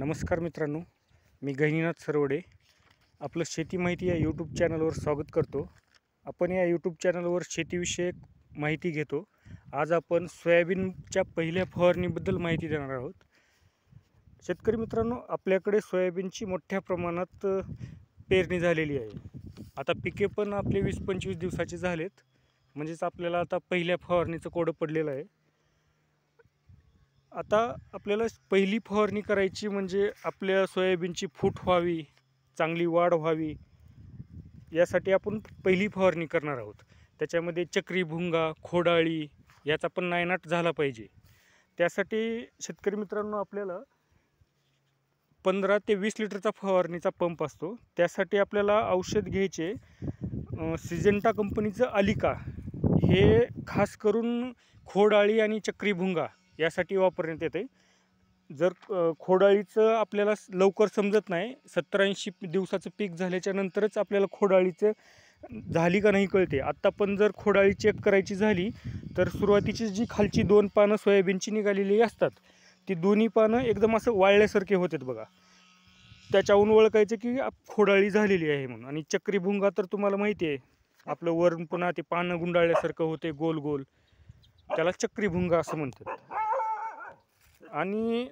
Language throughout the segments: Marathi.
नमस्कार मित्रांनो, मी गहिनीनाथ सरवडे आपलं शेती माहिती या यूट्यूब चॅनलवर स्वागत करतो। आपण या यूट्यूब चॅनलवर शेतीविषयक माहिती घेतो। आज आपण सोयाबीनच्या पहिल्या फवारणीबद्दल माहिती देणार आहोत। शेतकरी मित्रांनो, आपल्याकडे सोयाबीनची मोठ्या प्रमाणात पेरणी झालेली आहे। आता पिके पण आपले 20-25 दिवसाचे झालेत, म्हणजेच आपल्याला आता पहिल्या फवारणीचं कोडं पडलेलं आहे। आता आपल्याला पहिली फवारणी करायची म्हणजे आपल्या सोयाबीनची फूट व्हावी, चांगली वाढ व्हावी, यासाठी आपण पहिली फवारणी करणार आहोत। त्याच्यामध्ये चक्री भुंगा, खोडाळी याचा पण नायनाट झाला पाहिजे। त्यासाठी शेतकरी मित्रांनो, आपल्याला 15 ते 20 लिटरचा फवारणीचा पंप असतो। त्यासाठी आपल्याला औषध घ्यायचे सिजेंटा कंपनीचं अलिका, हे खास करून खोडाळी आणि चक्री भुंगा यासाठी वापरण्यात येते। जर खोडाळीचं आपल्याला लवकर समजत नाही, 70-80 दिवसाचं पीक झाल्याच्या नंतरच आपल्याला खोडाळीचं झाली का नाही कळते। आत्ता पण जर खोडाळी चेक करायची झाली तर सुरुवातीची जी खालची 2 पानं सोयाबीनची निघालेली असतात, ती दोन्ही पानं एकदम असं वाळल्यासारखे होतात बघा। त्याच्याहून ओळखायचं की खोडाळी झालेली आहे म्हणून। आणि चक्री भुंगा तर तुम्हाला माहिती आहे, आपलं वरून पुन्हा ते पानं गुंडाळल्यासारखं होते गोल गोल, त्याला चक्री भुंगा असं म्हणतात। आणि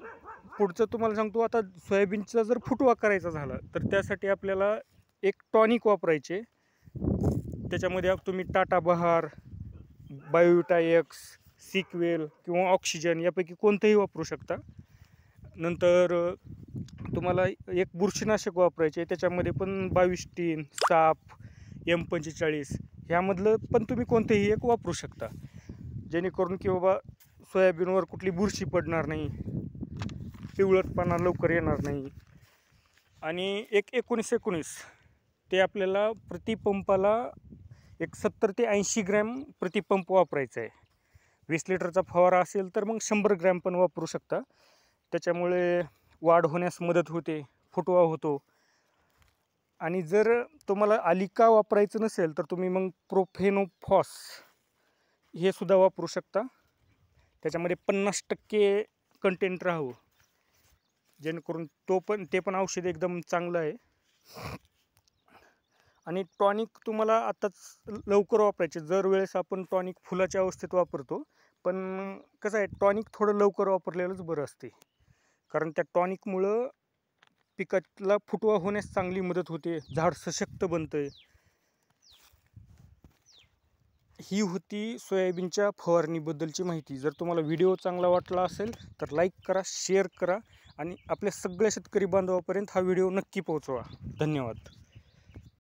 पुढचं तुम्हाला सांगतो, आता सोयाबीनचा जर फुटवा करायचा झाला तर त्यासाठी आपल्याला एक टॉनिक वापरायचे। त्याच्यामध्ये तुम्ही टाटा बहार, बायोविटा एक्स, सिक्वेल किंवा ऑक्सिजन यापैकी कोणतंही वापरू शकता। नंतर तुम्हाला एक बुरशीनाशक वापरायचे, त्याच्यामध्ये पण 22-3, साप, M45 ह्यामधलं पण तुम्ही कोणतेही एक वापरू शकता, जेणेकरून की बाबा सोयाबीनवर कुठली बुरशी पडणार नाही, पिवळटपणा लवकर येणार नाही। आणि एक 19-19 ते आपल्याला प्रतिपंपाला एक 70 ते 80 ग्रॅम प्रतिपंप वापरायचा आहे। 20 लिटरचा फवारा असेल तर मग 100 ग्रॅम पण वापरू शकता। त्याच्यामुळे वाढ होण्यास मदत होते, फुटवा होतो। आणि जर तुम्हाला अलिका वापरायचं नसेल तर तुम्ही मग प्रोफेनोफॉस हे सुद्धा वापरू शकता। त्याच्यामध्ये 50% कंटेंट राहावं, जेणेकरून ते पण औषध एकदम चांगलं आहे। आणि टॉनिक तुम्हाला आताच लवकर वापरायचे। जर वेळेस आपण टॉनिक फुलाच्या अवस्थेत वापरतो, पण कसं आहे, टॉनिक थोडं लवकर वापरलेलंच बरं असते, कारण त्या टॉनिकमुळं पिकाला फुटवा होण्यास चांगली मदत होते, झाड सशक्त बनतं। ही होती सोयाबीनच्या फवारणीबद्दलची माहिती। जर तुम्हाला व्हिडिओ चांगला वाटला असेल तर लाईक करा, शेअर करा आणि आपल्या सगळ्या शेतकरी बांधवापर्यंत हा व्हिडिओ नक्की पोहोचवा। धन्यवाद।